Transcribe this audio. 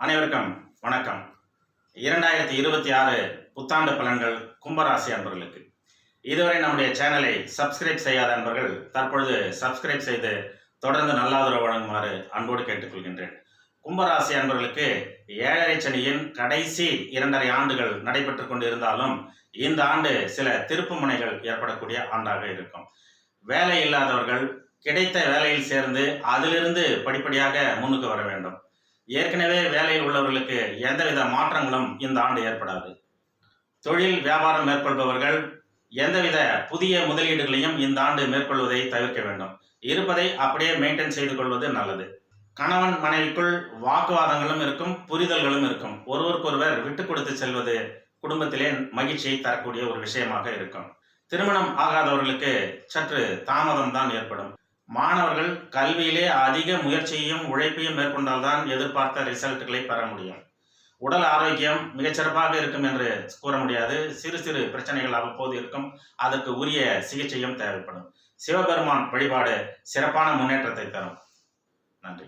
அனைவருக்கும் வணக்கம். 2026 புத்தாண்டு பலன்கள் கும்பராசி அன்பர்களுக்கு. இதுவரை நம்முடைய சேனலை சப்ஸ்கிரைப் செய்யாத அன்பர்கள் தற்பொழுது சப்ஸ்கிரைப் செய்து தொடர்ந்து நல்லாதரவு வழங்குமாறு அன்போடு கேட்டுக்கொள்கின்றேன். கும்பராசி அன்பர்களுக்கு 7.5 சனியின் கடைசி 2.5 ஆண்டுகள் நடைபெற்றுக் கொண்டிருந்தாலும் இந்த ஆண்டு சில திருப்பு முனைகள் ஏற்படக்கூடிய ஆண்டாக இருக்கும். வேலை இல்லாதவர்கள் கிடைத்த வேலையில் சேர்ந்து அதிலிருந்து படிப்படியாக முன்னுக்கு வர வேண்டும். ஏற்கனவே வேலையில் உள்ளவர்களுக்கு எந்தவித மாற்றங்களும் இந்த ஆண்டு ஏற்படாது. தொழில் வியாபாரம் மேற்கொள்பவர்கள் எந்தவித புதிய முதலீடுகளையும் இந்த ஆண்டு மேற்கொள்வதை தவிர்க்க வேண்டும். இருப்பதை அப்படியே மெயின்டைன் செய்து கொள்வது நல்லது. கணவன் மனைவிக்குள் வாக்குவாதங்களும் இருக்கும், புரிதல்களும் இருக்கும். ஒருவருக்கொருவர் விட்டு கொடுத்து செல்வது குடும்பத்திலே மகிழ்ச்சியை தரக்கூடிய ஒரு விஷயமாக இருக்கும். திருமணம் ஆகாதவர்களுக்கு சற்று தாமதம் தான் ஏற்படும். மாணவர்கள் கல்வியிலே அதிக முயற்சியையும் உழைப்பையும் மேற்கொண்டால்தான் எதிர்பார்த்த ரிசல்ட்டுகளை பெற முடியும். உடல் ஆரோக்கியம் மிகச்சிறப்பாக இருக்கும் என்று கூற முடியாது. சிறு சிறு பிரச்சனைகள் அவ்வப்போது இருக்கும். அதற்கு உரிய சிகிச்சையும் தேவைப்படும். சிவபெருமான் வழிபாடு சிறப்பான முன்னேற்றத்தை தரும். நன்றி.